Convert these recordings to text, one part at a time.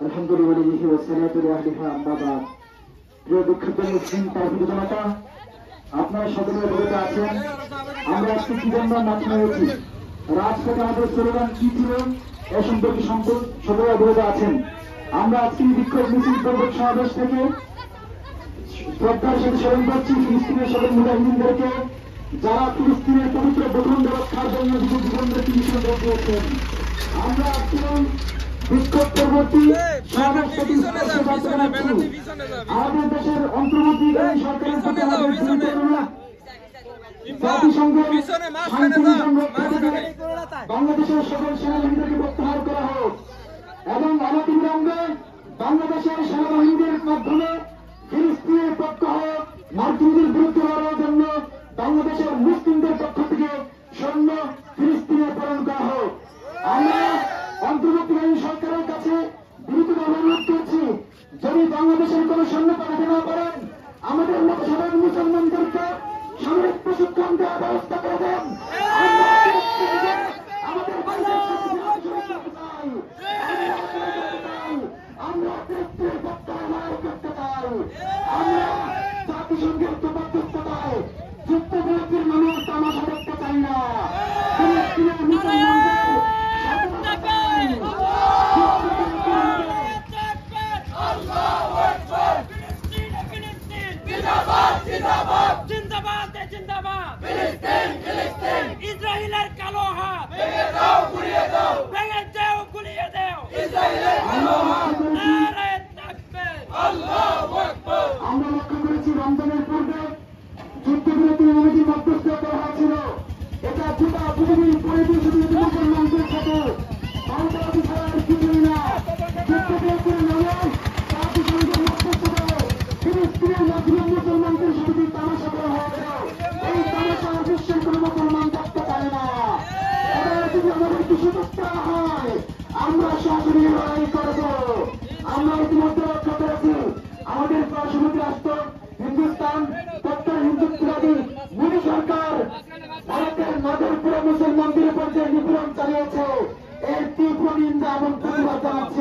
আলহামদুলিল্লাহি ওয়া সালাতু আলাইহি আম্মা বাদ। প্রিয় দুঃখিত মুসলিম তাওহীদ জনতা, আপনারা সকলে অবগত আছেন আমরা আজকে কি জন্য মাঠ হয়েছি, রাজপথে আমাদের স্লোগান কি ছিল এ সম্পর্কে সকলে অবগত আছেন। আমরা আজকে বিক্ষোভ মিছিল পূর্বক সমাবেশ থেকে শ্রদ্ধার সাথে স্মরণ করছি ফিলিস্তিনের সকল মুজাহিদিনদেরকে, যারা ফিলিস্তিনের পবিত্র ভূখণ্ড রক্ষার জন্য নিজের জীবনকে বিসর্জন দিয়েছেন। আমরা আজকে বিক্ষোভ পরবর্তী সমাবেশ থেকে আমাদের দেশের অন্তর্বর্তী সরকারের প্রতি জাতিসংঘের বাংলাদেশের সকল সেনাবাহিনীকে প্রত্যাহার করা হোক এবং অনতিবিলম্বে বাংলাদেশের সেনাবাহিনীদের মাধ্যমে ফিলিস্তিনের পক্ষ হোক মার্কিনদের বিরুদ্ধে লড়ার জন্য বাংলাদেশের মুসলিমদের পক্ষ থেকে সৈন্য ফিলিস্তিনে প্রেরণ করা হোক। আমরা অন্তর্বর্তীকালীন সরকারের কাছে বিনীতভাবে অনুরোধ করছি, যদি বাংলাদেশের কোন সৈন্য পাঠাতে না পারেন আমাদের মতো সাধারণ মুসলমানদেরকে সামরিক প্রশিক্ষণ দেওয়ার ব্যবস্থা করে দেন। আমাদের আমরা ফিলিস্তিনের পক্ষে লড়াই করতে চাই। আমরা জাতিসংঘের প্রতিবদ্ধতায় যুদ্ধবিরতির মানুষ তামাশা দেখতে চাই না। ফিলিস্তিনের মুসলমানদের ইসরায়েলের কালো হাত ভেঙে দেও, গুলিয়ে দেও। আমরা লক্ষ্য করেছি রমজানের পূর্বে যুদ্ধবিরতির অনুমতি মধ্যস্থ করা হয়েছিল। এটা গোটা পৃথিবীর পরিবেশ মুসলমানদের সাথে ভারতাদি ছাড়া আর কিছুই না। যুদ্ধবিরতির নামে জাতিসংঘের মধ্যস্থতায় ফিলিস্তিনের মাধ্যমে মুসলমানদের সাথে তামাশা করা হয়েছে। এই তামাশা বিশ্বের কোন মুসলমান দেখতে পারে না। এবার যদি আমাদের কিছু করতে হয় আমরা সরাসরি লড়াই করব। আমরা ইতিমধ্যে লক্ষ্য করেছি আমাদের পার্শ্ববর্তী রাষ্ট্র হিন্দুস্তান কট্টর হিন্দুত্ববাদী মোদী সরকার ভারতের নাগরপুরে মুসলমানদের উপর যে নিপীড়ন চালিয়েছে এর তীব্র নিন্দা এবং প্রতিবাদ জানাচ্ছি।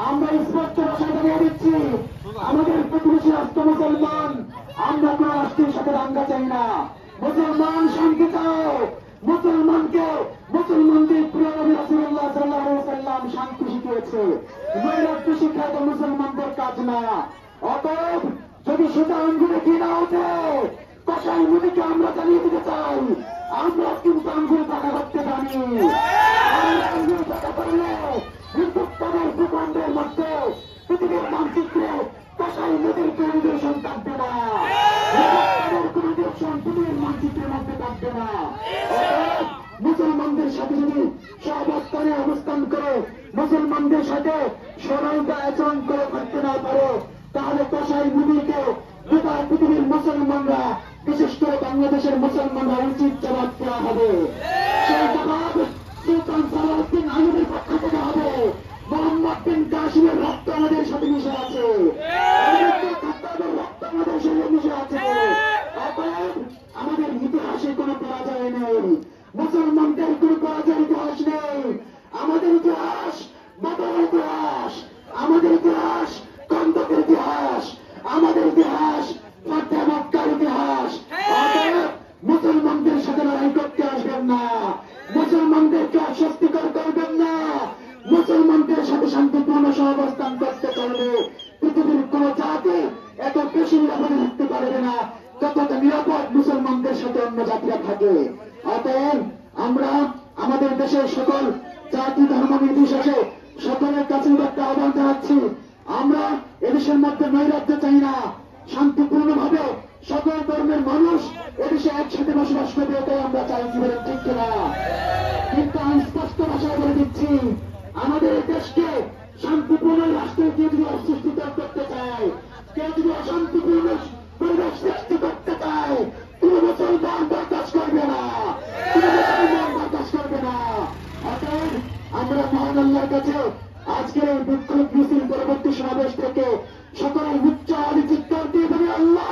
আমরা স্পষ্ট ভাষায় জানিয়ে দিচ্ছি, আমাদের প্রতিবেশী রাষ্ট্র মুসলমান, আমরা কোন রাষ্ট্রের সাথে দাঙ্গা চাই না। মুসলমান শান্তি চাও, মুসলমানদের প্রিয় নবী রাসূলুল্লাহ সাল্লাল্লাহু আলাইহি ওয়াসাল্লাম শান্তি শিখিয়েছে। নৈরাজ্য শিক্ষা তো মুসলমানদের কাজ না। অতএব যদি সেটা আঙ্গুলে কি না ওঠে কসাই মুদিকে আমরা জানিয়ে দিতে চাই, আমরা কিন্তু আঙ্গুল পাকা করতে জানি। আঙ্গুল পাকা করলে হিন্দুস্তানের ভূখণ্ডের মধ্যে পৃথিবীর মানচিত্রে কসাই মুদির কোন দেশন থাকবে না। কোন দেশন পৃথিবীর মানচিত্রের মধ্যে থাকবে না। মুসলমানদের সাথে যদি সহাবস্থানে অবস্থান করে মুসলমানদের সাথে সরলতা আচরণ করে থাকতে না পারে তাহলে কসাই মুদিকে গোটা পৃথিবীর মুসলমানরা, বিশেষ করে বাংলাদেশের মুসলমানরা উচিত জবাব দেওয়া হবে। সেই জবাব সুলতান সালাউদ্দিন আইয়ুবের পক্ষ থেকে হবে। মোহাম্মদ বিন কাসিমের রক্ত আমাদের সাথে মিশে আছে, রক্ত আমাদের সাথে মিশে আছে। অতএব আমাদের ইতিহাসে কোনো পরাজয় নেই, মুসলমানদের কোনো পরাজয়ের ইতিহাস নেই। আমাদের ইতিহাস বদরের ইতিহাস, আমাদের ইতিহাস খন্দকের ইতিহাস, আমাদের ইতিহাস ফাতে মক্কার ইতিহাস। অতএব মুসলমানদের সাথে লড়াই করতে আসবেন না, মুসলমানদেরকে অস্বস্তিকর করবেন না। মুসলমানদের সাথে শান্তিপূর্ণ সহাবস্থান করতে পারবে পৃথিবীর কোন জাতি এত বেশি নিরাপদে থাকতে পারবে না যতটা নিরাপদ মুসলমানদের সাথে অন্য জাতিরা থাকে। অতএব আমরা আমাদের দেশের সকল জাতি ধর্ম নির্বিশেষে সকলের কাছে একটা আহ্বান জানাচ্ছি, আমরা এদেশের মধ্যে নৈরাজ্য চাই না। শান্তিপূর্ণভাবে সকল ধর্মের মানুষ এদেশে একসাথে বসবাস করবে, এটাই আমরা চাই। কি বলেন ঠিক কিনা? কিন্তু আমি স্পষ্ট ভাষায় বলে দিচ্ছি, আমাদের দেশকে শান্তিপূর্ণ রাষ্ট্রের কেউ যদি অসুস্থিত করতে চায়, কেউ যদি অশান্তিপূর্ণ পরিবেশ সৃষ্টি করতে চায়, কোন মুসলমান বরদাস্ত করবে না, কোন মুসলমান বরদাস্ত করবে না। অতএব আমরা মহান আল্লাহর কাছে আজকের এই বিক্ষোভ মিছিল পরবর্তী সমাবেশ থেকে সকলের উচ্চ আলী চিৎকার দিয়ে বলি আল্লাহ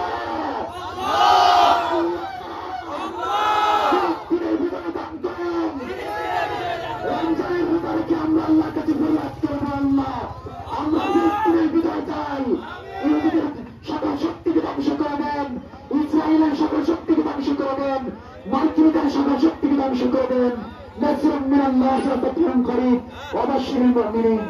রমজানের ভিতরে কি আমরা আল্লাহর কাছে ফরিয়াদ করবো, আল্লাহ দেন, মাতৃকার সকল শক্তিকে ধ্বংস করে দেন। নাসরুম মিনাল্লাহি ওয়া ফাতহুন করিব ওয়া বাশশিরিল মুমিনিন।